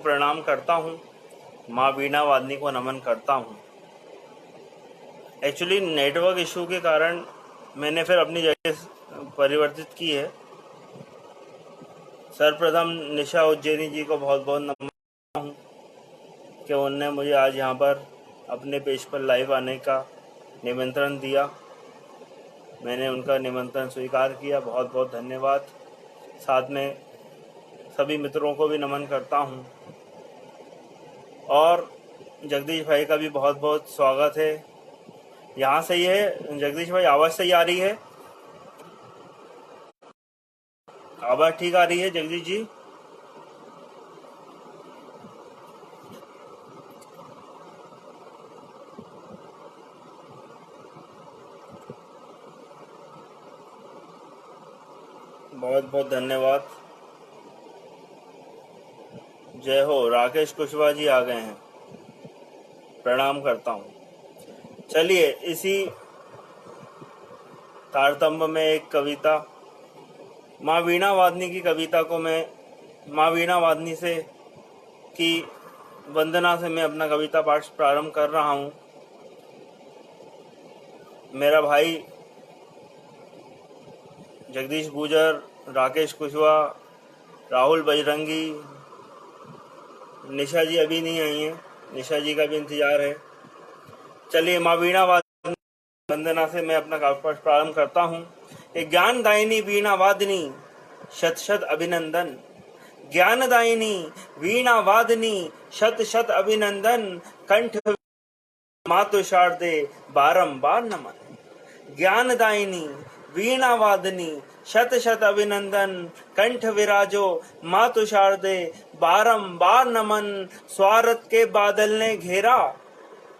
प्रणाम करता हूँ। माँ वीणा वादनी को नमन करता हूँ। एक्चुअली नेटवर्क इशू के कारण मैंने फिर अपनी जगह परिवर्तित की है। सर्वप्रथम निशा उज्जैनी जी को बहुत बहुत नमन करता हूँ कि उनने मुझे आज यहाँ पर अपने पेज पर लाइव आने का निमंत्रण दिया। मैंने उनका निमंत्रण स्वीकार किया। बहुत बहुत धन्यवाद। साथ में सभी मित्रों को भी नमन करता हूँ और जगदीश भाई का भी बहुत बहुत स्वागत है। यहाँ सही है जगदीश भाई? आवाज़ सही आ रही है? आवाज़ ठीक आ रही है जगदीश जी? बहुत बहुत धन्यवाद। जय हो। राकेश कुशवाहा जी आ गए हैं, प्रणाम करता हूँ। चलिए, इसी तारतम्य में एक कविता, माँ वीणा वादनी की कविता को मैं माँ वीणा वादनी से की वंदना से मैं अपना कविता पाठ प्रारंभ कर रहा हूँ। मेरा भाई जगदीश गुजर, राकेश कुशवाहा, राहुल बजरंगी, निशा जी अभी नहीं आई हैं, निशा जी का भी इंतजार है। चलिए, माँ वीणा वादनी वंदना से मैं अपना काव्य प्रारंभ करता हूँ। ज्ञानदायिनी वीणा वादनी शत शत अभिनंदन। ज्ञानदायिनी वीणा वादनी शत शत अभिनंदन। कंठ मातु शारदे बारंबार नमन। ज्ञानदायिनी वीणा वादनी शत शत अभिनंदन। कंठ विराजो मातु शारदे बारंबार नमन। स्वार्थ के बादल ने घेरा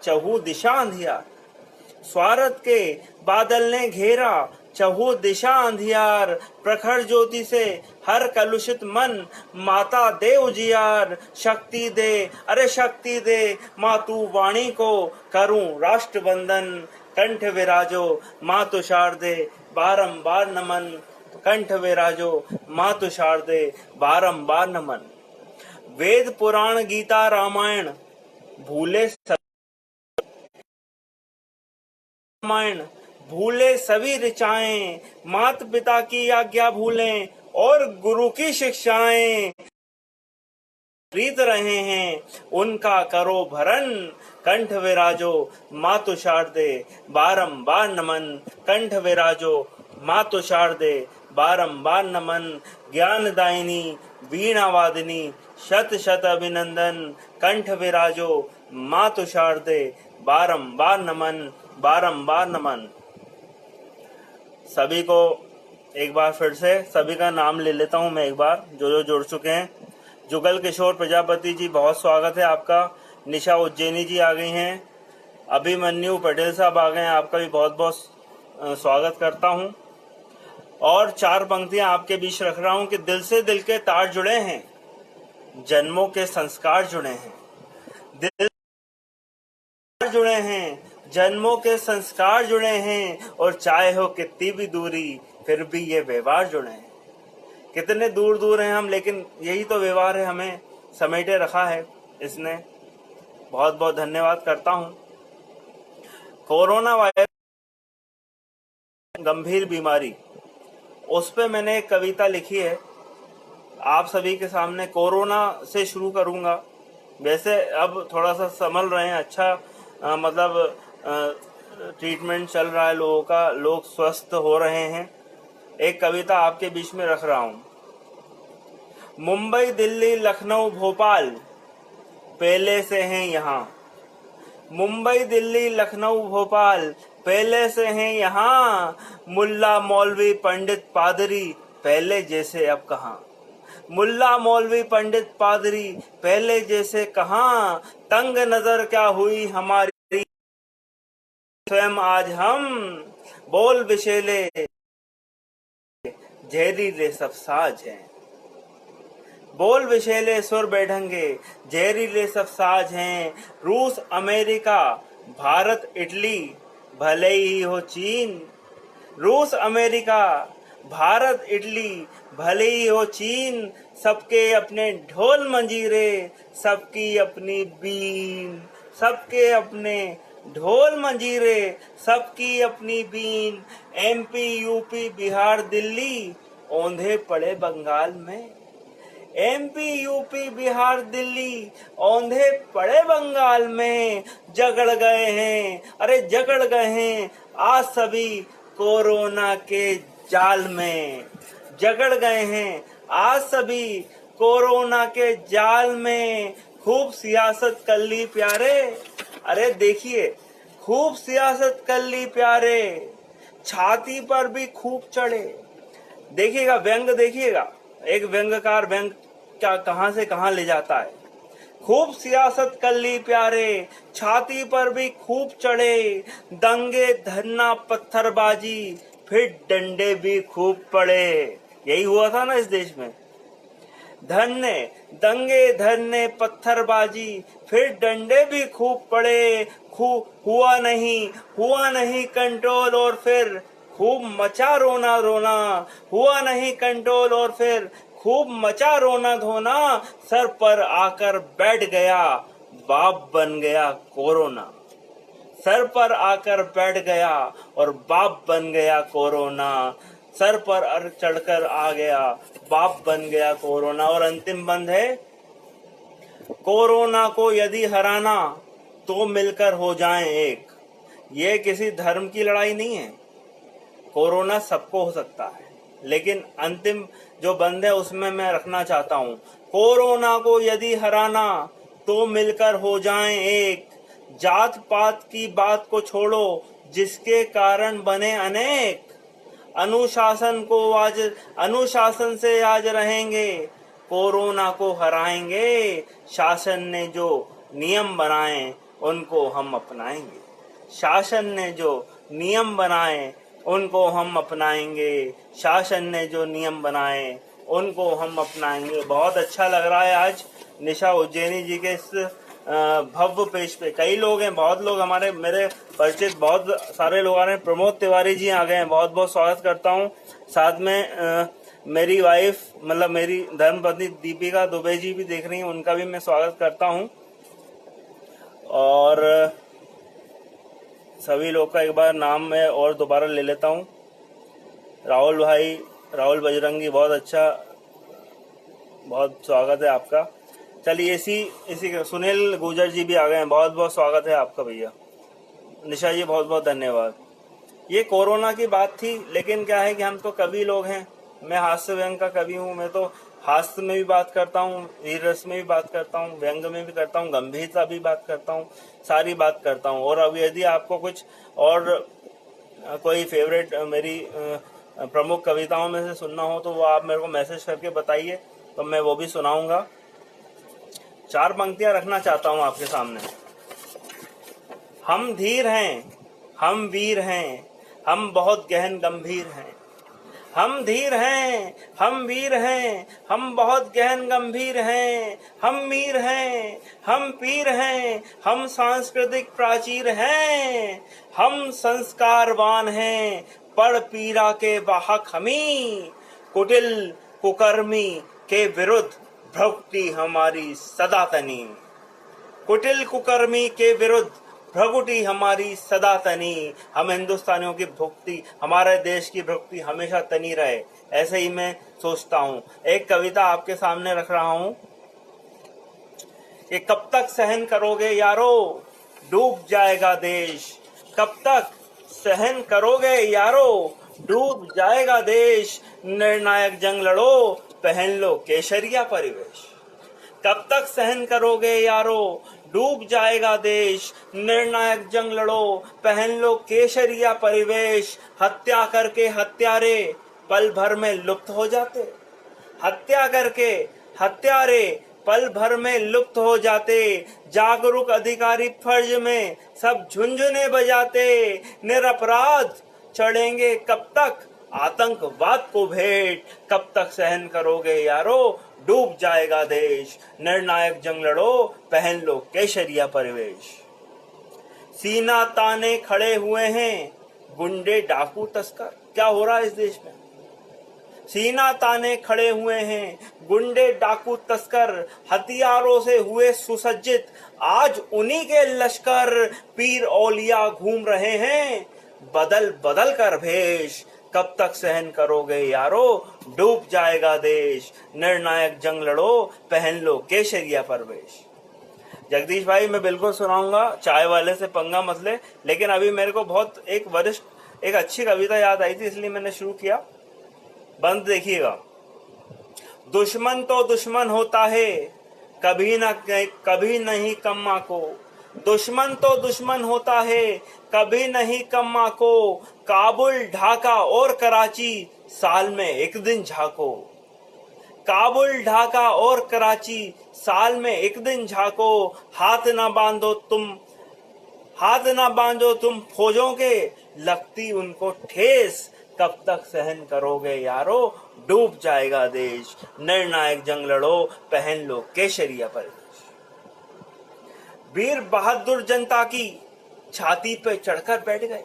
चहु दिशा अंधियार। स्वार्थ के बादल ने घेरा चहु दिशा अंधियार। प्रखर ज्योति से हर कलुषित मन माता दे उजियार। शक्ति दे, अरे शक्ति दे, मातु वाणी को करूं राष्ट्र वंदन। कंठ विराजो मातु शारदे बारंबार नमन। कंठ विराजो मातु शारदे बारंबार नमन। वेद पुराण गीता रामायण भूले भूले सभी ऋचाएं। माता पिता की आज्ञा भूलें और गुरु की शिक्षाएं। रीत रहे हैं उनका करो भरण। कंठ विराजो मातु शारदे बारंबार नमन। कंठ विराजो मातु शारदे बारंबार नमन। ज्ञानदायिनी वीणा वादिनी शत शत अभिनंदन। कंठ विराजो मातु शारदे बारंबार नमन, बारंबार नमन। सभी को एक बार फिर से सभी का नाम ले लेता हूं मैं एक बार, जो जुड़ चुके हैं। जुगल किशोर प्रजापति जी, बहुत स्वागत है आपका। निशा उज्जैनी जी आ गई हैं। अभिमन्यु पटेल साहब आ गए हैं, आपका भी बहुत बहुत स्वागत करता हूं। और चार पंक्तियां आपके बीच रख रहा हूं कि दिल से दिल के तार जुड़े हैं, जन्मों के संस्कार जुड़े हैं। दिल जुड़े हैं, जन्मों के संस्कार जुड़े हैं। और चाहे हो कितनी भी दूरी, फिर भी ये व्यवहार जुड़े हैं। कितने दूर दूर हैं हम, लेकिन यही तो व्यवहार है, हमें समेटे रखा है इसने। बहुत बहुत धन्यवाद करता हूं। कोरोना वायरस गंभीर बीमारी, उस पे मैंने एक कविता लिखी है आप सभी के सामने। कोरोना से शुरू करूंगा। वैसे अब थोड़ा सा संभल रहे हैं, अच्छा ट्रीटमेंट चल रहा है लोगों का, लोग स्वस्थ हो रहे हैं। एक कविता आपके बीच में रख रहा हूं। मुंबई दिल्ली लखनऊ भोपाल पहले से हैं यहाँ। मुंबई दिल्ली लखनऊ भोपाल पहले से हैं यहाँ। मुल्ला मौलवी पंडित पादरी पहले जैसे अब कहाँ। मुल्ला मौलवी पंडित पादरी पहले जैसे कहाँ। तंग नजर क्या हुई हमारी स्वयं आज हम। बोल विशेले जहरीले सब साज हैं। बोल विशेले सुर बैठंगे जहरीले सब साज हैं। रूस अमेरिका भारत इटली भले ही हो चीन। रूस अमेरिका भारत इटली भले ही हो चीन, सबके अपने ढोल मंजीरे, सबकी अपनी बीन, सबके अपने ढोल मंजीरे, सबकी अपनी बीन। एमपी यूपी बिहार दिल्ली औंधे पड़े बंगाल में, एमपी यूपी बिहार दिल्ली औंधे पड़े बंगाल में। जगड़ गए हैं, अरे जगड़ गए हैं आज सभी कोरोना के जाल में, जगड़ गए हैं आज सभी कोरोना के जाल में। खूब सियासत कर ली प्यारे, अरे देखिए खूब सियासत कर ली प्यारे, छाती पर भी खूब चढ़े। देखिएगा व्यंग, देखिएगा एक व्यंगकार व्यंग क्या कहां से कहां ले जाता है। खूब सियासत कर ली प्यारे, छाती पर भी खूब चढ़े, दंगे धरना पत्थरबाजी, फिर डंडे भी खूब पड़े। यही हुआ था ना इस देश में, धरने दंगे धरने पत्थरबाजी, फिर डंडे भी खूब पड़े। हुआ नहीं कंट्रोल और फिर खूब मचा रोना धोना, हुआ नहीं कंट्रोल और फिर खूब मचा रोना धोना। सर पर आकर बैठ गया, बाप बन गया कोरोना, सर पर आकर बैठ गया और बाप बन गया कोरोना। सर पर चढ़कर आ गया, बाप बन गया कोरोना। और अंतिम बंद है, कोरोना को यदि हराना तो मिलकर हो जाएं एक। ये किसी धर्म की लड़ाई नहीं है, कोरोना सबको हो सकता है, लेकिन अंतिम जो बंद है उसमें मैं रखना चाहता हूं, कोरोना को यदि हराना तो मिलकर हो जाएं एक। जात पात की बात को छोड़ो, जिसके कारण बने अनेक। अनुशासन से आज रहेंगे, कोरोना को हराएंगे। शासन ने जो नियम बनाए उनको हम अपनाएंगे, शासन ने जो नियम बनाए उनको हम अपनाएंगे, शासन ने जो नियम बनाए उनको हम अपनाएंगे। बहुत अच्छा लग रहा है आज निशा उज्जैनी जी के इस भव्य पेश पे। कई लोग हैं, बहुत लोग हमारे मेरे परिचित बहुत सारे लोग आ रहे हैं। प्रमोद तिवारी जी आ गए हैं, बहुत बहुत स्वागत करता हूं। साथ में मेरी वाइफ मतलब मेरी धर्मपत्नी दीपिका दुबे जी भी देख रही हैं, उनका भी मैं स्वागत करता हूं। और सभी लोग का एक बार नाम मैं और दोबारा ले लेता हूं। राहुल भाई, राहुल बजरंगी, बहुत अच्छा, बहुत स्वागत है आपका। चलिए इसी सुनील गुजर जी भी आ गए हैं, बहुत बहुत स्वागत है आपका भैया। निशा जी बहुत बहुत धन्यवाद। ये कोरोना की बात थी, लेकिन क्या है कि हम तो कवि लोग हैं, मैं हास्य व्यंग का कवि हूँ। मैं तो हास्य में भी बात करता हूँ, वीर रस में भी बात करता हूँ, व्यंग में भी करता हूँ, गंभीरता भी बात करता हूँ, सारी बात करता हूँ। और अब यदि आपको कुछ और कोई फेवरेट मेरी प्रमुख कविताओं में से सुनना हो तो वो आप मेरे को मैसेज करके बताइए, तो मैं वो भी सुनाऊंगा। 4 पंक्तियां रखना चाहता हूं आपके सामने। हम धीर हैं, हम वीर हैं, हम बहुत गहन गंभीर हैं। हम धीर हैं, हम वीर हैं, हम बहुत गहन गंभीर हैं। हम मीर हैं, हम पीर हैं, हम सांस्कृतिक प्राचीर हैं। हम संस्कारवान हैं, पर पीड़ा के वाहक हमी। कुटिल कुकर्मी के विरुद्ध भ्रगुटी हमारी सदा तनी। कुटिल कुकर्मी के विरुद्ध भ्रगुटी हमारी सदा तनी। हम हिंदुस्तानियों की भक्ति, हमारे देश की भक्ति हमेशा तनी रहे, ऐसे ही मैं सोचता हूँ। एक कविता आपके सामने रख रहा हूँ कि कब तक सहन करोगे यारो, डूब जाएगा देश। कब तक सहन करोगे यारो, डूब जाएगा देश। निर्णायक जंग लड़ो, पहन लो केसरिया परिवेश। कब तक सहन करोगे यारो, डूब जाएगा देश। निर्णायक जंग लड़ो, पहन लो केसरिया परिवेश। हत्या करके हत्यारे पल भर में लुप्त हो जाते। हत्या करके हत्यारे पल भर में लुप्त हो जाते। जागरूक अधिकारी फर्ज में सब झुनझुने बजाते। निरपराध चढ़ेंगे कब तक आतंकवाद को भेंट। कब तक सहन करोगे यारो, डूब जाएगा देश। निर्णायक जंग लड़ो, पहन लो केसरिया परिवेश। सीना ताने खड़े हुए हैं गुंडे डाकू तस्कर। क्या हो रहा है इस देश में? सीना ताने खड़े हुए हैं गुंडे डाकू तस्कर, हथियारों से हुए सुसज्जित, आज उन्हीं के लश्कर पीर औलिया घूम रहे हैं बदल बदल कर भेष। कब तक सहन करोगे यारो, डूब जाएगा देश, निर्णायक जंग लड़ो, पहन लो केसरिया परवेश। जगदीश भाई, मैं बिल्कुल सुनाऊंगा, चाय वाले से पंगा मत ले, लेकिन अभी मेरे को बहुत एक अच्छी कविता याद आई थी, इसलिए मैंने शुरू किया। बंद देखिएगा। दुश्मन तो दुश्मन होता है, कभी नहीं कम्मा को। दुश्मन तो दुश्मन होता है, कभी नहीं कम्मा को। काबुल, ढाका और कराची, साल में एक दिन झाको। काबुल, ढाका और कराची, साल में एक दिन झाको। हाथ ना बांधो तुम फौजों के, लगती उनको ठेस। कब तक सहन करोगे यारो, डूब जाएगा देश, निर्णायक जंग लड़ो, पहन लो केसरिया परवेश। वीर बहादुर जनता की छाती पे चढ़कर बैठ गए।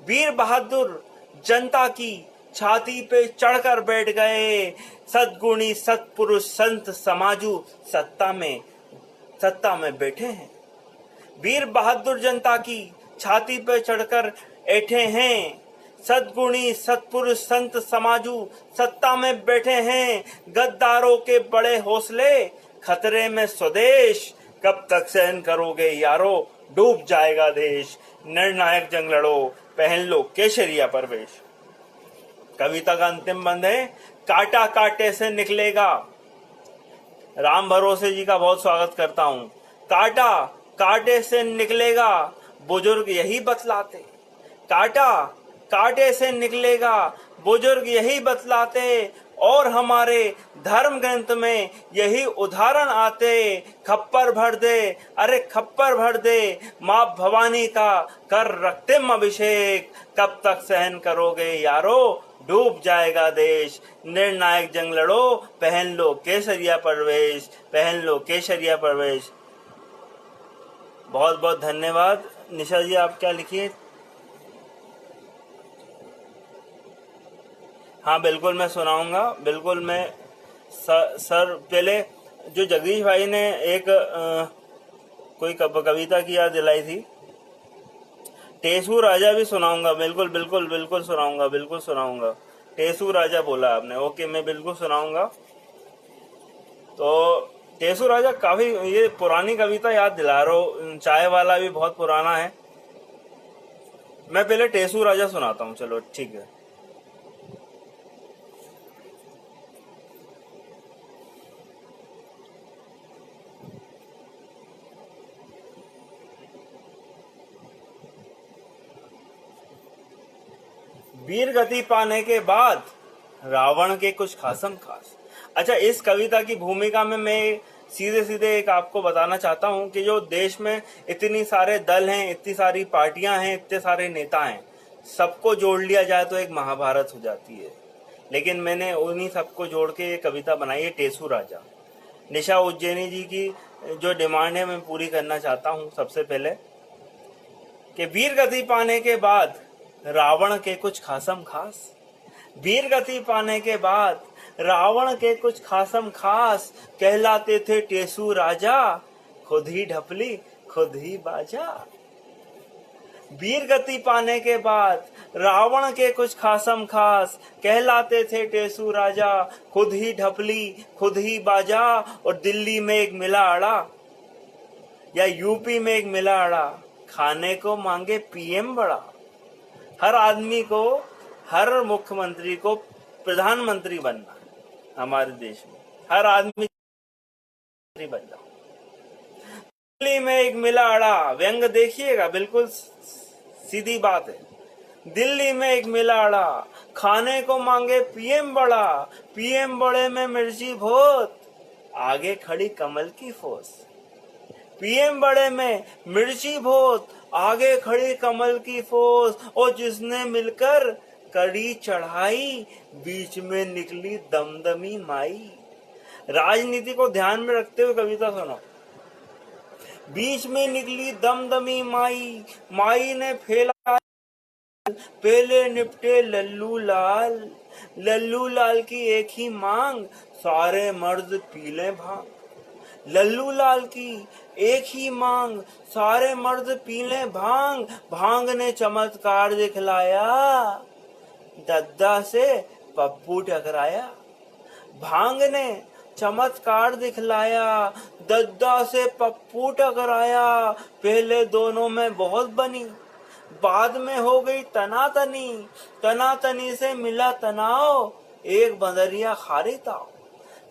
वीर बहादुर जनता की छाती पे चढ़कर बैठ गए। सद्गुणी सत्पुरुष संत समाजू सत्ता में बैठे हैं। वीर बहादुर जनता की छाती पे चढ़कर बैठे हैं। सद्गुणी सत्पुरुष संत समाजू सत्ता में बैठे हैं। गद्दारों के बड़े हौसले, खतरे में स्वदेश। कब तक सहन करोगे यारो, डूब जाएगा देश, निर्णायक जंग लड़ो, पहन लो केसरिया परवेश। कविता का अंतिम बंद है, काटा काटे से निकलेगा। राम भरोसे जी का बहुत स्वागत करता हूं। काटा काटे से निकलेगा, बुजुर्ग यही बतलाते। काटा काटे से निकलेगा, बुजुर्ग यही बतलाते, और हमारे धर्म ग्रंथ में यही उदाहरण आते। खप्पर भर दे, अरे खप्पर भर दे, माँ भवानी का कर रखते अभिषेक। कब तक सहन करोगे यारो, डूब जाएगा देश, निर्णायक जंग लड़ो, पहन लो केसरिया परवेश, पहन लो केसरिया परवेश। बहुत बहुत धन्यवाद। निशा जी, आप क्या लिखिए। हाँ बिल्कुल मैं सुनाऊंगा, बिल्कुल मैं सर पहले जो जगदीश भाई ने एक कोई कविता की याद दिलाई थी, टेसू राजा भी सुनाऊंगा। बिल्कुल बिल्कुल बिल्कुल सुनाऊंगा, बिल्कुल सुनाऊंगा। टेसू राजा बोला आपने, ओके, मैं बिल्कुल सुनाऊंगा। तो टेसू राजा काफी, ये पुरानी कविता याद दिला रहा हूँ, चाय वाला भी बहुत पुराना है। मैं पहले टेसू राजा सुनाता हूँ, चलो ठीक है। वीर गति पाने के बाद रावण के कुछ खासम खास। अच्छा, इस कविता की भूमिका में मैं सीधे सीधे एक आपको बताना चाहता हूं कि जो देश में इतनी सारे दल हैं, इतनी सारी पार्टियां हैं, इतने सारे नेता हैं, सबको जोड़ लिया जाए तो एक महाभारत हो जाती है। लेकिन मैंने उन्हीं सबको जोड़ के ये कविता बनाई है, टेसू राजा। निशा उज्जैनी जी की जो डिमांड है मैं पूरी करना चाहता हूं। सबसे पहले कि वीर गति पाने के बाद रावण के कुछ खासम खास। वीर गति पाने के बाद रावण के कुछ खासम खास, कहलाते थे टेसू राजा, खुद ही ढपली खुद ही बाजा। वीर गति पाने के बाद रावण के कुछ खासम खास, कहलाते थे टेसू राजा, खुद ही ढपली खुद ही बाजा। और दिल्ली में एक मिला अड़ा या यूपी में एक मिला अड़ा, खाने को मांगे पीएम बड़ा। हर आदमी को, हर मुख्यमंत्री को प्रधानमंत्री बनना है हमारे देश में, हर आदमी बन जाओ। दिल्ली में एक मिला अड़ा, व्यंग देखिएगा, बिल्कुल सीधी बात है। दिल्ली में एक मिला अड़ा, खाने को मांगे पीएम बड़ा, पीएम बड़े में मिर्ची बहुत, आगे खड़ी कमल की फौज। पीएम बड़े में मिर्ची बहुत, आगे खड़ी कमल की फौज। और जिसने मिलकर कड़ी चढ़ाई, बीच में निकली दमदमी माई। राजनीति को ध्यान में रखते हुए कविता सुनो। बीच में निकली दमदमी माई, माई ने फैला, पहले निपटे लल्लू लाल। लल्लू लाल की एक ही मांग, सारे मर्द पी लें भांग। लल्लू लाल की एक ही मांग, सारे मर्द पी लें भांग। भांग ने चमत्कार दिखलाया, दद्दा से पप्पू टकराया। भांग ने चमत्कार दिखलाया, दद्दा से पप्पू टकराया। पहले दोनों में बहुत बनी, बाद में हो गई तनातनी। तनातनी से मिला तनाव, एक बंदरिया खारी ताव।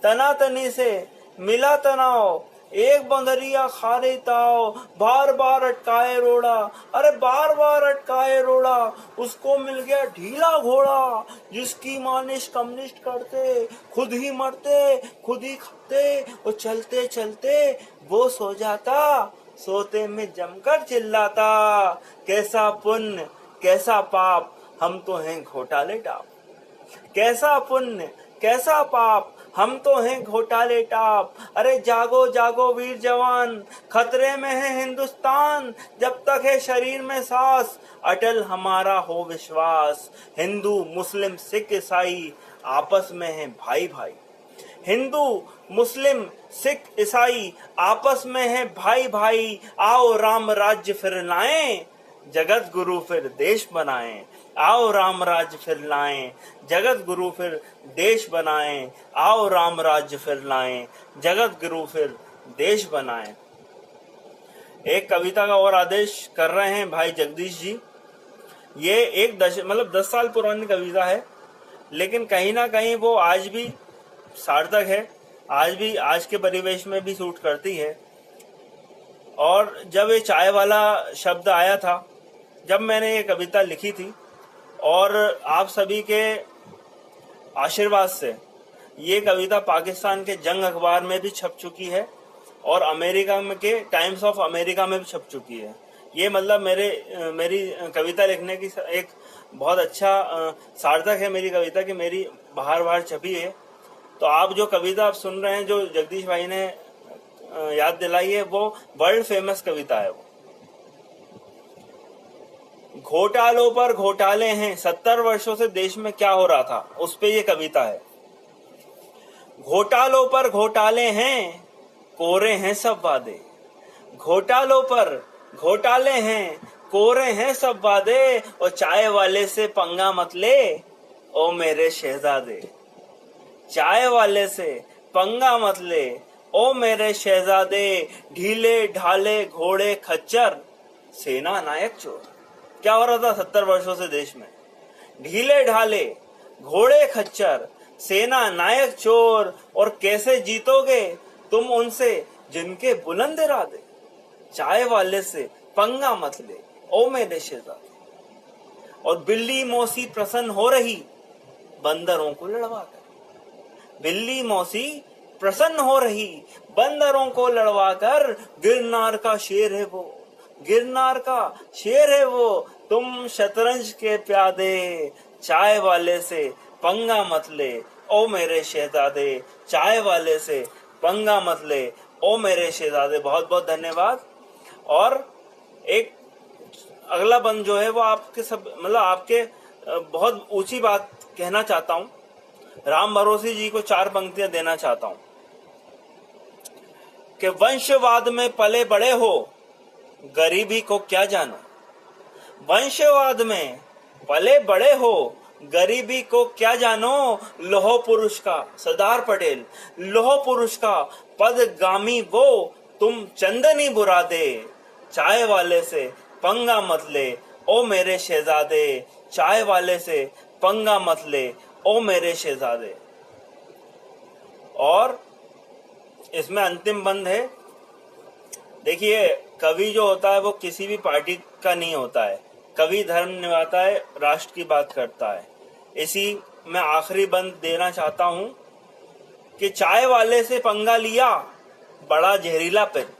तनातनी से मिला तनाव, एक बंदरिया खारी ताव। बार बार अटकाए रोड़ा, अरे बार बार अटकाए रोड़ा। उसको मिल गया ढीला घोड़ा, जिसकी मालिश कम्युनिस्ट करते, खुद ही मरते खुद ही खाते। और चलते चलते वो सो जाता, सोते में जमकर चिल्लाता, कैसा पुण्य कैसा पाप, हम तो हैं घोटाले टाप। कैसा पुण्य कैसा पाप, हम तो हैं घोटाले टाप। अरे जागो जागो वीर जवान, खतरे में है हिंदुस्तान। जब तक है शरीर में सांस, अटल हमारा हो विश्वास। हिंदू मुस्लिम सिख ईसाई आपस में है भाई भाई। हिंदू मुस्लिम सिख ईसाई आपस में है भाई भाई। आओ राम राज्य फिर लाएं, जगत गुरु फिर देश बनाएं। आओ राम राज्य फिर लाएं, जगत गुरु फिर देश बनाएं। आओ राम राज्य फिर लाएं, जगत गुरु फिर देश बनाएं। एक कविता का और आदेश कर रहे हैं भाई जगदीश जी। ये एक 10 साल पुरानी कविता है, लेकिन कहीं ना कहीं वो आज भी सार्थक है, आज भी आज के परिवेश में भी सूट करती है। और जब ये चाय वाला शब्द आया था, जब मैंने ये कविता लिखी थी, और आप सभी के आशीर्वाद से ये कविता पाकिस्तान के जंग अखबार में भी छप चुकी है और अमेरिका में के टाइम्स ऑफ अमेरिका में भी छप चुकी है। ये मतलब मेरी कविता लिखने की एक बहुत अच्छा सार्थक है मेरी कविता कि मेरी बाहर छपी है। तो आप जो कविता आप सुन रहे हैं, जो जगदीश भाई ने याद दिलाई है, वो वर्ल्ड फेमस कविता है। वो घोटालों पर घोटाले हैं, 70 वर्षों से देश में क्या हो रहा था, उस पे ये कविता है। घोटालों पर घोटाले हैं, कोरे हैं सब वादे। घोटालों पर घोटाले हैं, कोरे हैं सब वादे। और चाय वाले से पंगा मत ले, ओ मेरे शहजादे। चाय वाले से पंगा मत ले, ओ मेरे शहजादे। ढीले ढाले घोड़े खच्चर, सेना नायक चोर। क्या हो रहा था 70 वर्षों से देश में? ढीले ढाले घोड़े खच्चर, सेना नायक चोर। और कैसे जीतोगे तुम उनसे जिनके बुलंद इरादे। चाय वाले से पंगा मत ले, ओ मेरे शहजादे। और बिल्ली मौसी प्रसन्न हो रही, बंदरों को लड़वा कर। बिल्ली मौसी प्रसन्न हो रही, बंदरों को लड़वा कर। गिरनार का शेर है वो, गिरनार का शेर है वो। तुम शतरंज के प्यादे, चाय वाले से पंगा मत ले, ओ मेरे शहजादे। चाय वाले से पंगा मत ले, ओ मेरे शहजादे। बहुत बहुत धन्यवाद। और एक अगला बंद जो है वो आपके आपके बहुत ऊंची बात कहना चाहता हूं। राम भरोसी जी को 4 पंक्तियां देना चाहता हूं कि वंशवाद में पले बड़े हो, गरीबी को क्या जानो। वंशवाद में पले बड़े हो, गरीबी को क्या जानो। लोह पुरुष का सरदार पटेल, लोह पुरुष का पदगामी वो, तुम चंदनी बुरादे। चाय वाले से पंगा मत ले, ओ मेरे शहजादे। चाय वाले से पंगा मत ले, ओ मेरे शहजादे। और इसमें अंतिम बंद है। देखिए, कवि जो होता है वो किसी भी पार्टी का नहीं होता है। कवि धर्म निभाता है, राष्ट्र की बात करता है। इसी में आखिरी बंद देना चाहता हूं कि चाय वाले से पंगा लिया, बड़ा जहरीला पित्त।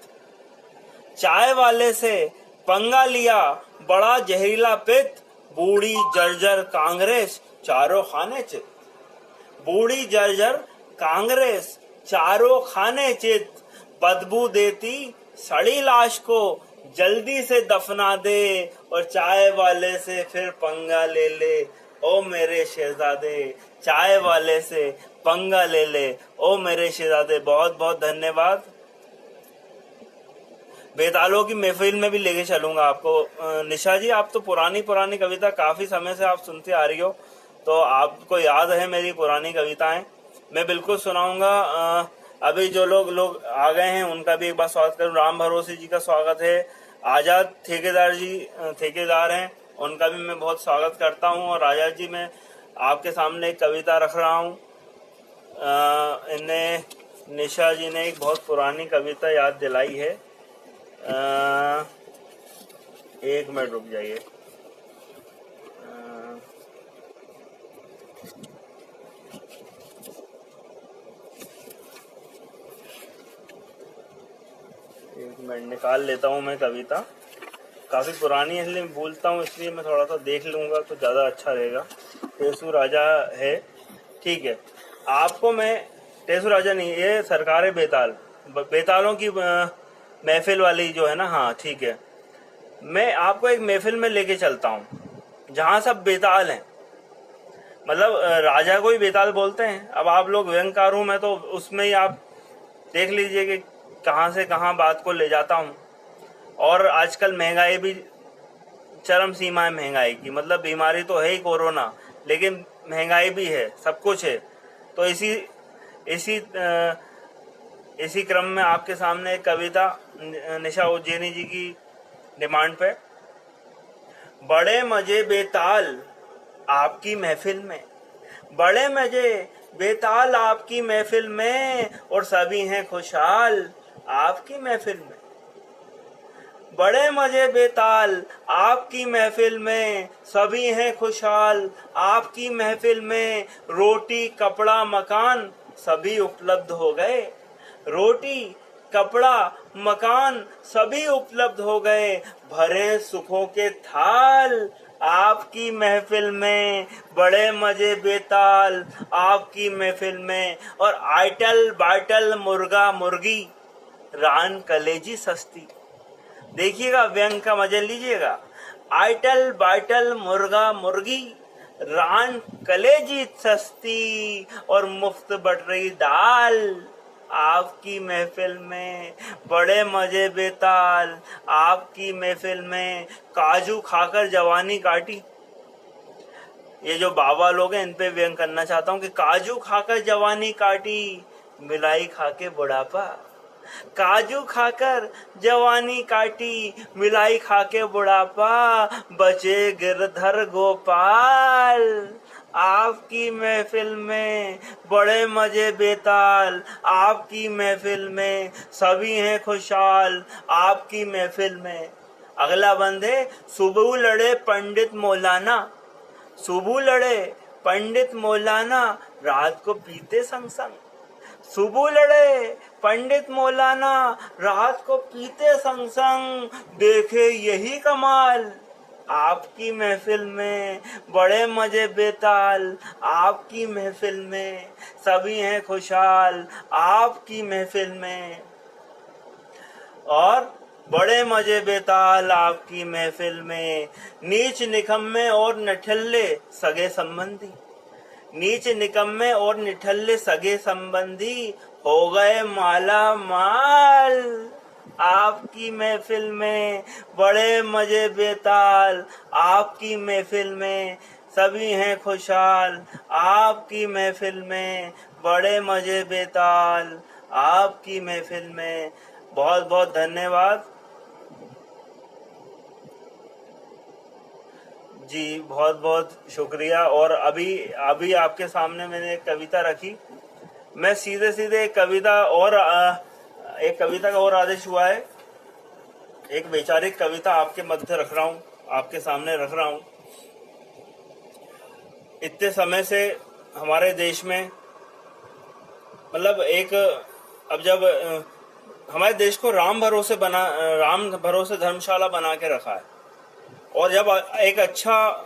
चाय वाले से पंगा लिया, बड़ा जहरीला पित्त। बूढ़ी जर्जर कांग्रेस, चारों खाने चित। बूढ़ी जर्जर कांग्रेस, चारों खाने चित। बदबू देती सड़ी लाश को, जल्दी से दफना दे। और चाय वाले से फिर पंगा ले ले, ओ मेरे शहजादे। चाय वाले से पंगा ले ले ओ मेरे शहजादे। बहुत बहुत धन्यवाद। बेतालों की महफिल में भी लेके चलूंगा आपको। निशा जी, आप तो पुरानी पुरानी कविता काफी समय से आप सुनते आ रही हो, तो आपको याद है मेरी पुरानी कविताएं। मैं बिल्कुल सुनाऊंगा। अभी जो लोग आ गए हैं उनका भी एक बार स्वागत करूं। राम भरोसे जी का स्वागत है। आजाद ठेकेदार जी ठेकेदार हैं, उनका भी मैं बहुत स्वागत करता हूं। और आजाद जी, मैं आपके सामने एक कविता रख रहा हूं। इन्हें निशा जी ने एक बहुत पुरानी कविता याद दिलाई है। एक मिनट रुक जाइए। एक मिनट निकाल लेता हूँ मैं कविता। काफी पुरानी है इसलिए भूलता हूँ, इसलिए मैं थोड़ा सा देख लूंगा तो ज्यादा अच्छा रहेगा। टेसू राजा है, ठीक है। आपको मैं टेसू राजा नहीं, ये सरकार बेताल, बेतालों की महफिल वाली जो है ना, हाँ ठीक है। मैं आपको एक महफिल में लेके चलता हूँ जहाँ सब बेताल हैं। मतलब राजा को ही बेताल बोलते हैं। अब आप लोग व्यंगकार हूँ मैं, तो उसमें ही आप देख लीजिए कि कहाँ से कहाँ बात को ले जाता हूँ। और आजकल महंगाई भी चरम सीमा है महंगाई की। मतलब बीमारी तो है ही कोरोना, लेकिन महंगाई भी है, सब कुछ है। तो इसी इसी क्रम में आपके सामने एक कविता निशा उज्जैनी जी की डिमांड पे। बड़े मजे बेताल आपकी महफिल में, बड़े मजे बेताल आपकी महफिल में, और सभी हैं खुशहाल आपकी महफिल में। बड़े मजे बेताल आपकी महफिल में, सभी हैं खुशहाल आपकी महफिल में। रोटी कपड़ा मकान सभी उपलब्ध हो गए, रोटी कपड़ा मकान सभी उपलब्ध हो गए। भरे सुखों के थाल आपकी महफिल में, बड़े मजे बेताल आपकी महफिल में। और आइटल बाइटल मुर्गा मुर्गी रान कलेजी सस्ती। देखिएगा, व्यंग का मजा लीजिएगा। आइटल बाइटल मुर्गा मुर्गी रान कलेजी सस्ती, और मुफ्त बढ़ रही दाल आपकी महफिल में। बड़े मजे बेताल आपकी महफिल में। काजू खाकर जवानी काटी। ये जो बाबा लोग हैं इन पे व्यंग करना चाहता हूँ कि काजू खाकर जवानी काटी, मिलाई खाके बुढ़ापा। काजू खाकर जवानी काटी, मिलाई खाके बुढ़ापा। बचे गिरधर गोपाल आपकी महफिल में। बड़े मजे बेताल आपकी महफिल में, सभी हैं खुशहाल आपकी महफिल में। अगला बंद है। सुबह लड़े पंडित मौलाना, सुबह लड़े पंडित मौलाना, रात को पीते संग संग। सुबह लड़े पंडित मौलाना, रात को पीते संग संग। देखे यही कमाल आपकी महफिल में। बड़े मजे बेताल आपकी महफिल में, सभी हैं खुशहाल आपकी महफिल में। और बड़े मजे बेताल आपकी महफिल में। नीच निकम्मे और निठल्ले सगे संबंधी, नीच निकम्मे और निठल्ले सगे संबंधी हो गए माला माल आपकी महफिल में। बड़े मजे बेताल आपकी महफिल में, सभी हैं खुशहाल आपकी महफिल में। बड़े मजे बेताल आपकी महफिल में। बहुत बहुत धन्यवाद जी, बहुत बहुत शुक्रिया। और अभी आपके सामने मैंने एक कविता रखी। मैं सीधे एक कविता का और आदेश हुआ है। एक वैचारिक कविता आपके मध्य रख रहा हूँ, आपके सामने रख रहा हूँ। इतने समय से हमारे देश में, मतलब अब जब हमारे देश को राम भरोसे धर्मशाला बना के रखा है, और जब एक अच्छा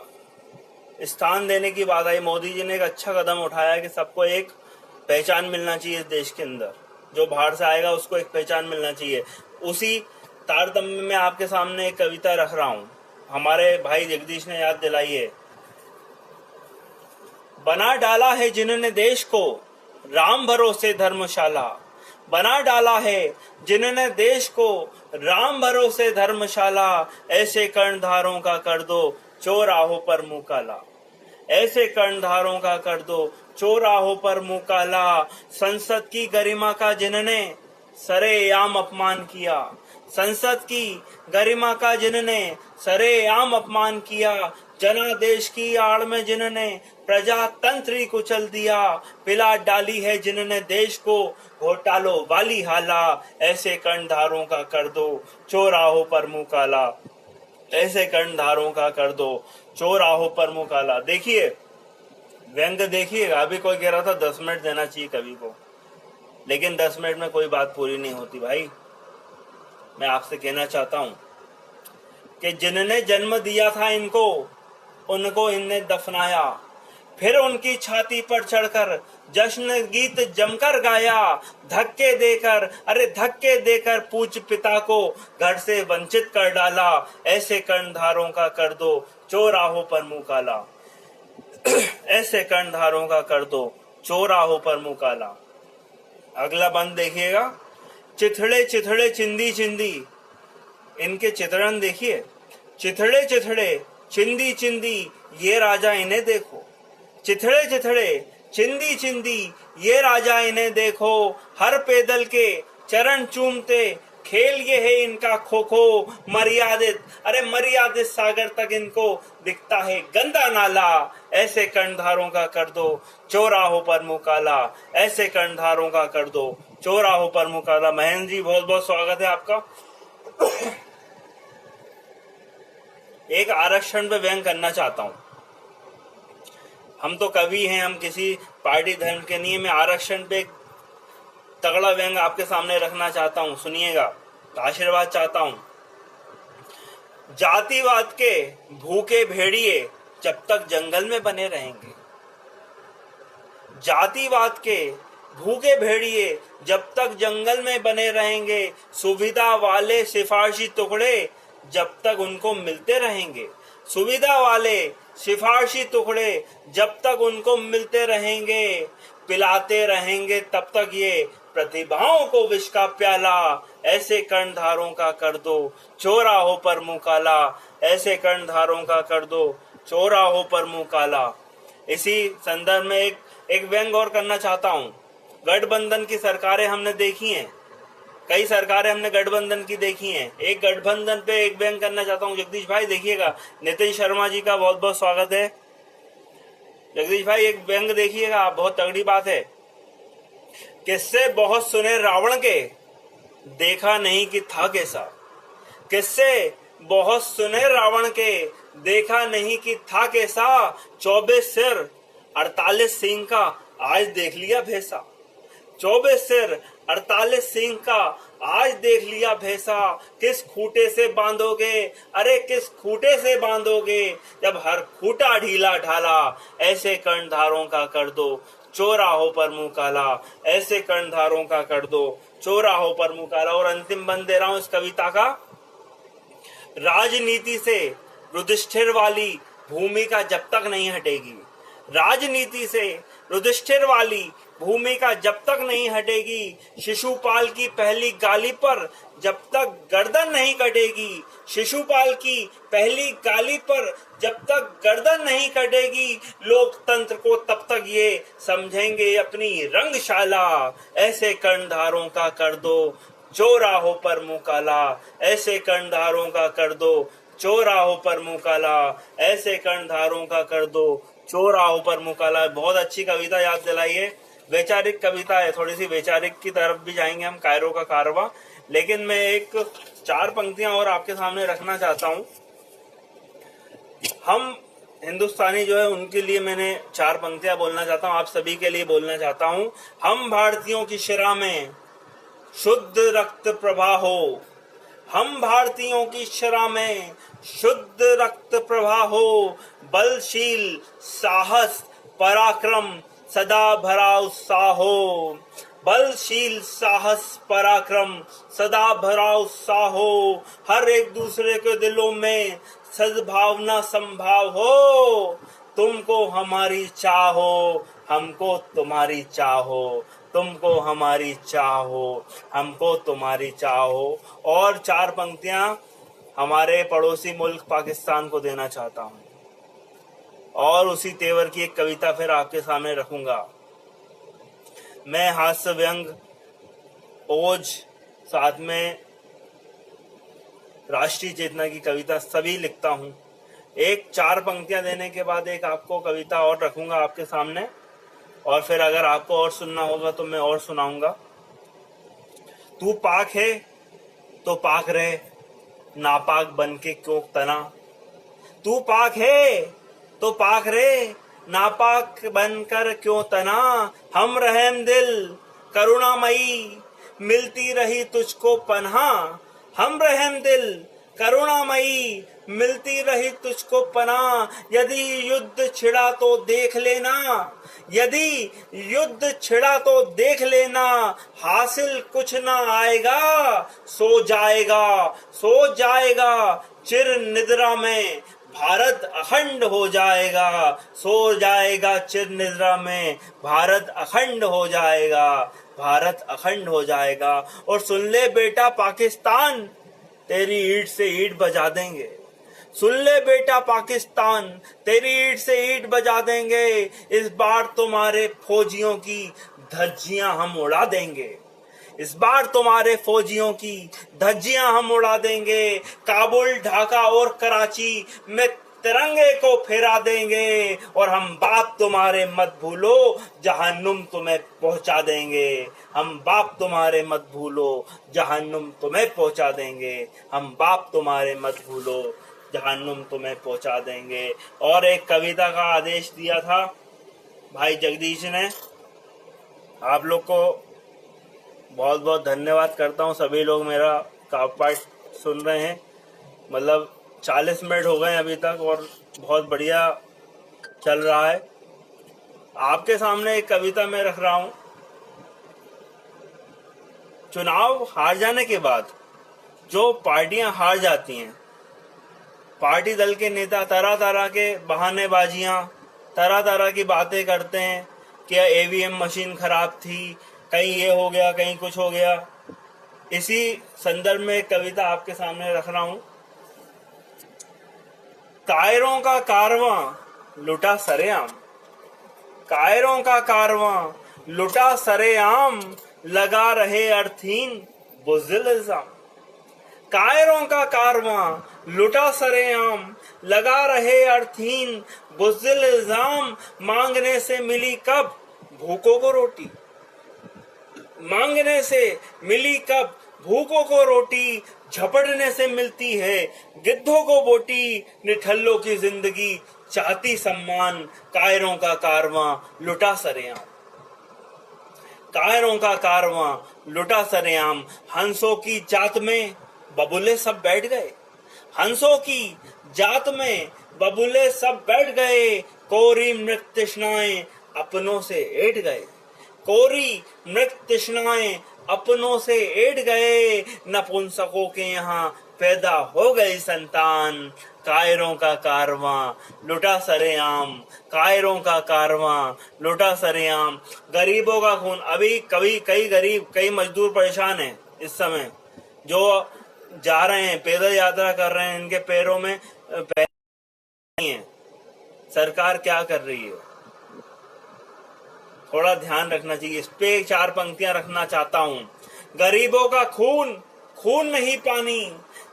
स्थान देने की बात आई, मोदी जी ने एक अच्छा कदम उठाया कि सबको एक पहचान मिलना चाहिए इस देश के अंदर। जो बाहर से आएगा उसको एक पहचान मिलना चाहिए। उसी तारतम्य में आपके सामने एक कविता रख रहा हूँ। हमारे भाई जगदीश ने याद दिलाई है। बना डाला है जिन्होंने देश को राम भरोसे धर्मशाला, बना डाला है जिन्होंने देश को राम भरोसे धर्मशाला, ऐसे कर्णधारों का कर दो चौराहों पर मुंह काला, ऐसे कर्णधारों का कर दो चौराहों पर मुंह काला। संसद की गरिमा का जिन्होंने सरेआम अपमान किया, संसद की गरिमा का जिन्होंने सरेआम अपमान किया, जनादेश की आड़ में जिन्होंने प्रजातंत्र ही कुचल दिया, पिला डाली है जिन्होंने देश को घोटालों वाली हाला, ऐसे कर्णधारों का कर दो चौराहों पर मुंह काला, ऐसे कर्णधारों का कर दो चौराहों पर मुंह काला। देखिए व्यंग, देखिएगा अभी कोई कह रहा था 10 मिनट देना चाहिए कवि को, लेकिन 10 मिनट में कोई बात पूरी नहीं होती भाई। मैं आपसे कहना चाहता हूं कि जिन्होंने जन्म दिया था इनको, उनको इनने दफनाया, फिर उनकी छाती पर चढ़कर जश्न गीत जमकर गाया, धक्के देकर, अरे धक्के देकर पूज्य पिता को घर से वंचित कर डाला, ऐसे कर्णधारों का कर दो चौराहों पर मुंह काला, ऐसे कर्णधारों का कर दो चौराहों पर मुंह काला। अगला बंद देखिएगा, चिथड़े चिथड़े चिंदी चिंदी, इनके चित्रण देखिए, चिथड़े चिथड़े चिंदी चिंदी ये राजा इन्हें देखो, चिथड़े चिथड़े चिंदी चिंदी ये राजा इन्हें देखो, हर पैदल के चरण चूमते खेल ये है इनका खो खो, मर्यादित, अरे मर्यादित सागर तक इनको दिखता है गंदा नाला, ऐसे कर्णधारों का कर दो चौराहों पर मुंह काला, ऐसे कर्णधारों का कर दो चौराहों पर मुंह काला। महेंद्र जी बहुत बहुत स्वागत है आपका। एक आरक्षण पे व्यंग करना चाहता हूं, हम तो कवि हैं, हम किसी पार्टी धर्म के नहीं, मैं आरक्षण पे तगड़ा व्यंग आपके सामने रखना चाहता हूं, सुनिएगा, आशीर्वाद चाहता हूं। जातिवाद के भूखे भेड़िए जब तक जंगल में बने रहेंगे, जातिवाद के भूखे भेड़िए जब तक जंगल में बने रहेंगे, सुविधा वाले सिफारशी टुकड़े जब तक उनको मिलते रहेंगे, सुविधा वाले सिफारशी टुकड़े जब तक उनको मिलते रहेंगे, पिलाते रहेंगे तब तक ये प्रतिभाओं को विष का प्याला, ऐसे कर्णधारों का कर दो चौराहों पर मुंह काला, ऐसे कर्णधारों का कर दो चौराहों पर मुंह काला। इसी संदर्भ में एक व्यंग और करना चाहता हूं। गठबंधन की सरकारें हमने देखी हैं, कई सरकारें हमने गठबंधन की देखी हैं, एक गठबंधन पे एक व्यंग करना चाहता हूं। जगदीश भाई देखिएगा, नितिन शर्मा जी का बहुत बहुत स्वागत है। जगदीश भाई एक व्यंग देखिएगा, बहुत तगड़ी बात है। किससे बहुत सुने रावण के, देखा नहीं कि था कैसा, किससे बहुत सुने रावण के, देखा नहीं कि था कैसा, 24 सिर 48 सींग का आज देख लिया भैसा, 24 सिर 48 सींग का आज देख लिया भैसा, किस खूटे से बांधोगे, अरे किस खूटे से बांधोगे, जब हर खूटा ढीला ढाला, ऐसे कर्णधारों का कर दो चौराहों पर मुंह काला, ऐसे कर्णधारों का कर दो चौराहों पर मुंह काला। और अंतिम बंद दे रहा हूं इस कविता का, राजनीति से युधिष्ठिर वाली भूमिका जब तक नहीं हटेगी, राजनीति से युधिष्ठिर वाली भूमिका जब तक नहीं हटेगी, शिशुपाल की पहली गाली पर जब तक गर्दन नहीं कटेगी, शिशुपाल की पहली गाली पर जब तक गर्दन नहीं कटेगी, लोकतंत्र को तब तक ये समझेंगे अपनी रंगशाला, ऐसे कर्णधारों का कर दो चौराहों पर मुंह काला, ऐसे कर्णधारों का कर दो चौराहों पर मुंह काला, ऐसे कर्णधारों का कर दो चौराहों पर मुंह काला। बहुत अच्छी कविता याद दिलाइए, वैचारिक कविता है, थोड़ी सी वैचारिक की तरफ भी जाएंगे हम, कायरो का कारवा। लेकिन मैं एक 4 पंक्तियां और आपके सामने रखना चाहता हूं। हम हिंदुस्तानी जो है उनके लिए मैंने 4 पंक्तियां बोलना चाहता हूं, आप सभी के लिए बोलना चाहता हूं। हम भारतीयों की शिरा में शुद्ध रक्त प्रवाह हो, हम भारतीयों की शिरा में शुद्ध रक्त प्रवाह हो, बलशील साहस पराक्रम सदा भरा उत्साह हो, बलशील साहस पराक्रम सदा भरा उत्साह हो, हर एक दूसरे के दिलों में सद्भावना संभाव हो, तुमको हमारी चाहो, हमको तुम्हारी चाहो, तुमको हमारी चाहो, हमको तुम्हारी चाहो। और 4 पंक्तियां हमारे पड़ोसी मुल्क पाकिस्तान को देना चाहता हूं, और उसी तेवर की एक कविता फिर आपके सामने रखूंगा। मैं हास्य व्यंग, ओज, साथ में राष्ट्रीय चेतना की कविता सभी लिखता हूं। एक 4 पंक्तियां देने के बाद एक आपको कविता और रखूंगा आपके सामने, और फिर अगर आपको और सुनना होगा तो मैं और सुनाऊंगा। तू पाक है तो पाक रहे, नापाक बन के क्यों तना। तू पाक है तो पाक रहे, नापाक बनकर क्यों तना। हम रहम दिल करुणामयी, मिलती रही तुझको पन्हा। हम रहम दिल करुणामयी, मिलती रही तुझको पनाह। यदि युद्ध छिड़ा तो देख लेना, यदि युद्ध छिड़ा तो देख लेना। हासिल कुछ ना आएगा, सो जाएगा, सो जाएगा चिर निद्रा में। भारत अखंड हो जाएगा, सो जाएगा चिर निद्रा में। भारत अखंड हो जाएगा, भारत अखंड हो जाएगा। और सुन ले बेटा पाकिस्तान, तेरी ईंट से ईंट बजा देंगे। सुन ले बेटा पाकिस्तान, तेरी ईंट से ईंट बजा देंगे। इस बार तुम्हारे फौजियों की धज्जियां हम उड़ा देंगे। इस बार तुम्हारे फौजियों की धज्जियां हम उड़ा देंगे। काबुल, ढाका और कराची में तिरंगे को फहरा देंगे। और हम बाप तुम्हारे मत भूलो, जहन्नुम तुम्हें पहुंचा देंगे। हम बाप तुम्हारे मत भूलो, जहन्नुम तुम्हें पहुंचा देंगे। हम बाप तुम्हारे मत भूलो, जहन्नुम तुम्हें पहुंचा देंगे। और एक कविता का आदेश दिया था भाई जगदीश ने। आप लोग को बहुत बहुत धन्यवाद करता हूं। सभी लोग मेरा काव्य पाठ सुन रहे हैं, मतलब 40 मिनट हो गए अभी तक, और बहुत बढ़िया चल रहा है। आपके सामने एक कविता मैं रख रहा हूं। चुनाव हार जाने के बाद जो पार्टियां हार जाती हैं, पार्टी दल के नेता तरह तरह के बहानेबाजियां, तरह तरह की बातें करते हैं कि ईवीएम मशीन खराब थी, कहीं ये हो गया, कहीं कुछ हो गया। इसी संदर्भ में एक कविता आपके सामने रख रहा हूं। कायरों का कारवां लुटा सरेआम, कायरों का कारवां लुटा सरेआम, लगा रहे अर्थीन बुज़दिल इल्जाम। कायरों का कारवां लुटा सरेआम, लगा रहे अर्थीन बुज़दिल इल्जाम। मांगने से मिली कब भूखों को रोटी, मांगने से मिली कब भूखों को रोटी। झपटने से मिलती है गिद्धों को बोटी। निठल्लों की जिंदगी चाहती सम्मान, कायरों का कारवां लुटा सरेआम, कायरों का कारवां लुटा सरेआम। हंसों की जात में बबूले सब बैठ गए, हंसों की जात में बबूले सब बैठ गए। कोरी मृग तृष्णाएं अपनों से ऐठ गए, कोरी मृग तृष्णाएं अपनों से ऐठ गए। नपुंसकों के यहाँ पैदा हो गई संतान। कायरों का कारवां लुटा सरेआम, कायरों का कारवां लुटा सरेआम। गरीबों का खून, अभी कई गरीब, कई मजदूर परेशान हैं इस समय, जो जा रहे हैं, पैदल यात्रा कर रहे हैं, इनके पैरों में पैर नहीं है। सरकार क्या कर रही है, थोड़ा ध्यान रखना चाहिए। इस पे 4 पंक्तियां रखना चाहता हूं। गरीबों का खून, खून नहीं पानी,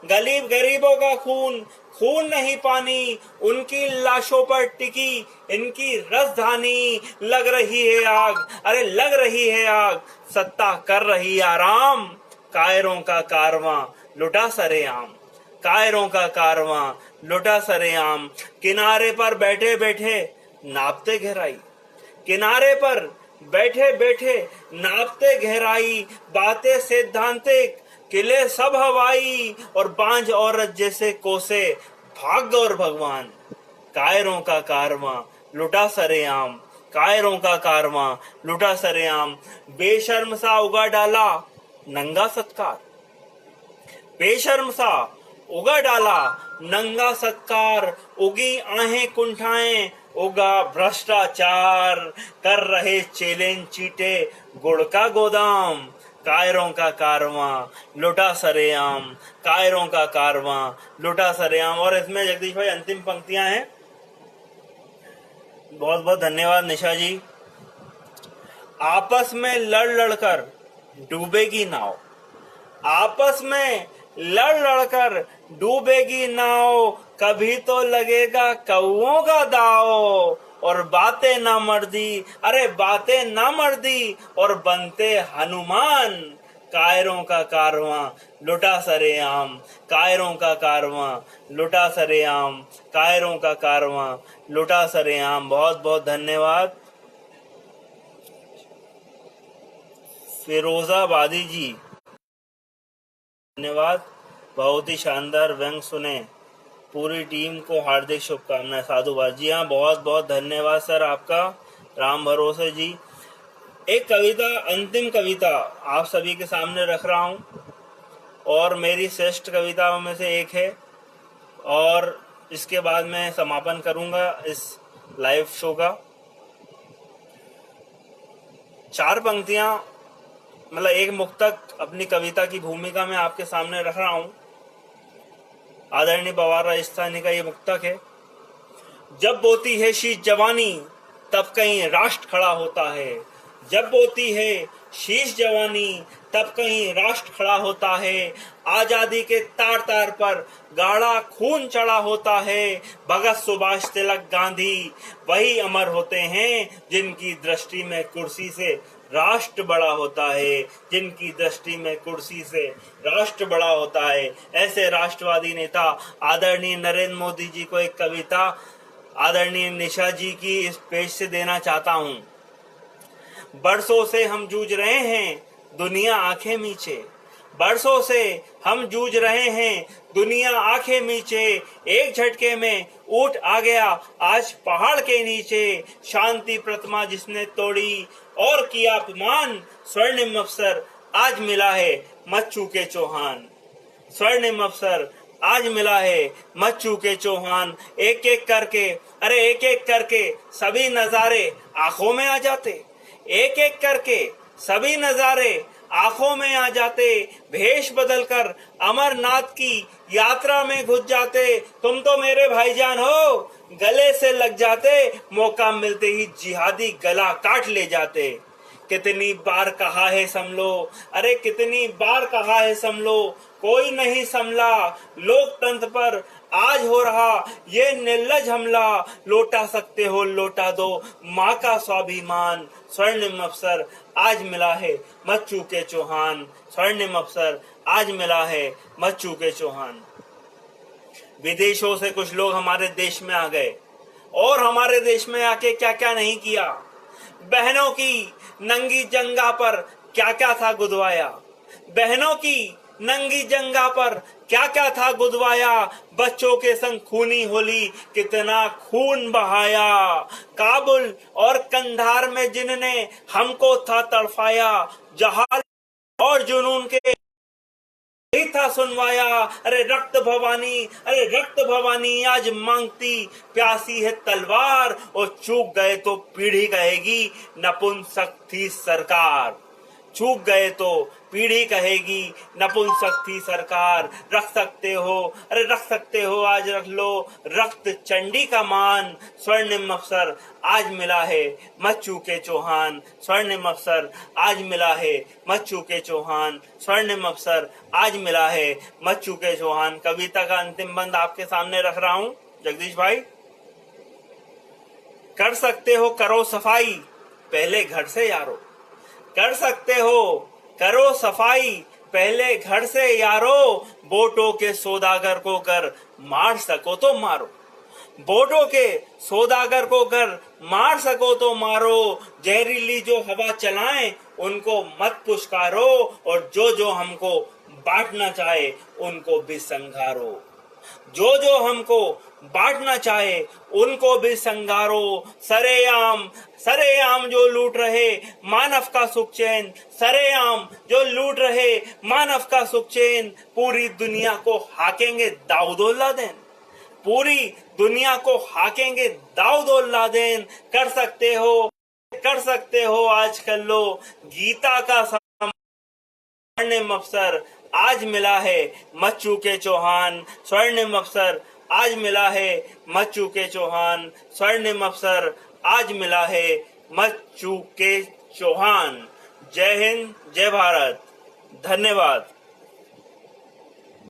गरीबों का खून, खून नहीं पानी। उनकी लाशों पर टिकी इनकी राजधानी। लग रही है आग, अरे लग रही है आग, सत्ता कर रही आराम। कायरों का कारवां लुटा सरेआम, कायरों का कारवां लुटा सरेआम। किनारे पर बैठे बैठे नापते गहराई, किनारे पर बैठे बैठे नापते गहराई। बातें सैद्धांतिक, किले सब हवाई, और बांझ औरत जैसे कोसे भाग्य और भगवान। कायरों का कारवां लुटा सरेआम, कायरों का कारवां लुटा सरेआम। बेशर्म सा उगा डाला नंगा सत्कार, बेशर्म सा उगा डाला नंगा सत्कार। उगी आहें कुंठाएं उगा भ्रष्टाचार, कर रहे चैलेंज चीटे गुड़ का गोदाम, कायरों का कारवां लुटा सरेआम, कायरों का कारवां लुटा सरेआम। और इसमें जगदीश भाई अंतिम पंक्तियां हैं। बहुत बहुत धन्यवाद निशा जी। आपस में लड़ लड़कर डूबेगी नाव, आपस में लड़ लड़कर डूबेगी नाव, कभी तो लगेगा कौओं का दाव। और बातें ना मर्दी, अरे बातें ना मर्दी और बनते हनुमान, कायरों का कारवां लुटा सरेआम, कायरों का कारवां लुटा सरेआम, कायरों का कारवां लुटा सरेआम। बहुत बहुत धन्यवाद। फिरोजाबादी जी धन्यवाद, बहुत ही शानदार व्यंग सुने। पूरी टीम को हार्दिक शुभकामनाएं। साधुवाद जी हाँ, बहुत बहुत धन्यवाद सर आपका। राम भरोसे जी। एक कविता, अंतिम कविता आप सभी के सामने रख रहा हूँ और मेरी श्रेष्ठ कविताओं में से एक है, और इसके बाद मैं समापन करूंगा इस लाइव शो का। 4 पंक्तियां, मतलब एक मुक्तक अपनी कविता की भूमिका में आपके सामने रख रहा हूं। आदरणीय पवार राजस्थानी का ये मुक्तक है। जब बोती है शीश जवानी तब कहीं राष्ट्र खड़ा होता है, जब बोती है शीश जवानी तब कहीं राष्ट्र खड़ा होता है। आजादी के तार तार पर गाढ़ा खून चढ़ा होता है। भगत सुभाष तिलक गांधी वही अमर होते हैं जिनकी दृष्टि में कुर्सी से राष्ट्र बड़ा होता है, जिनकी दृष्टि में कुर्सी से राष्ट्र बड़ा होता है। ऐसे राष्ट्रवादी नेता आदरणीय नरेंद्र मोदी जी को एक कविता आदरणीय निशा जी की इस पेज से देना चाहता हूं। बरसों से हम जूझ रहे हैं, दुनिया आंखें मीचे, बरसों से हम जूझ रहे हैं, दुनिया आंखें मीचे। एक झटके में ऊंट आ गया आज पहाड़ के नीचे। शांति प्रतिमा जिसने तोड़ी और किया अपमान, स्वर्णिम अवसर आज मिला है मत चूके चौहान, स्वर्णिम अवसर आज मिला है मत चूके चौहान। एक एक करके, अरे एक एक करके सभी नजारे आंखों में आ जाते, एक एक करके सभी नजारे आंखों में आ जाते। भेष बदलकर अमरनाथ की यात्रा में घुस जाते। तुम तो मेरे भाईजान हो, गले से लग जाते, मौका मिलते ही जिहादी गला काट ले जाते। कितनी बार कहा है संभलो, अरे कितनी बार कहा है संभलो, कोई नहीं संभला। लोकतंत्र पर आज हो रहा ये निर्लज हमला। लौटा सकते हो लौटा दो माँ का स्वाभिमान, स्वर्णिम अवसर आज मिला है मत चूके चौहान, स्वर्णिम अवसर आज मिला है मत चूके चौहान। विदेशों से कुछ लोग हमारे देश में आ गए और हमारे देश में आके क्या क्या नहीं किया। बहनों की नंगी जंगा पर क्या क्या था गुदवाया, बहनों की नंगी जंगा पर क्या क्या था गुदवाया। बच्चों के संग खूनी होली कितना खून बहाया। काबुल और कंधार में जिनने हमको था तड़फाया, जहाल और जुनून के ही था सुनवाया। अरे रक्त भवानी, अरे रक्त भवानी आज मांगती प्यासी है तलवार। और चूक गए तो पीढ़ी कहेगी नपुंसक थी सरकार, चूक गए तो पीढ़ी कहेगी नपुंसक थी सरकार। रख सकते हो, अरे रख सकते हो आज रख लो रक्त चंडी का मान। स्वर्णिम अवसर आज मिला है मत चूके चौहान, स्वर्णिम अवसर आज मिला है मत चूके चौहान, स्वर्णिम अवसर आज मिला है मत चूके चौहान। कविता का अंतिम बंद आपके सामने रख रहा हूं जगदीश भाई। कर सकते हो करो सफाई पहले घर से यारो, कर सकते हो करो सफाई पहले घर से यारो। वोटों के सौदागर को कर मार सको तो मारो, वोटों के सौदागर को कर मार सको तो मारो। जहरीली जो हवा चलाएं उनको मत पुचकारो, और जो जो हमको बांटना चाहे उनको भी संघारो, जो जो हमको बांटना चाहे उनको भी संगारो। सरेआम सरेआम जो लूट रहे मानव का सुख चैन, सरेआम जो लूट रहे मानव का सुख चैन। पूरी दुनिया को हाकेंगे दाऊद लादेन, पूरी दुनिया को हाकेंगे दाऊद और लादेन। कर सकते हो आज कर लो। गीता का स्वर्णिम अवसर आज मिला है, मत चूके चौहान। स्वर्णिम अवसर आज मिला है, मत चूके चौहान। स्वर्णिम अवसर आज मिला है, मत चूके चौहान। जय हिंद, जय भारत, धन्यवाद।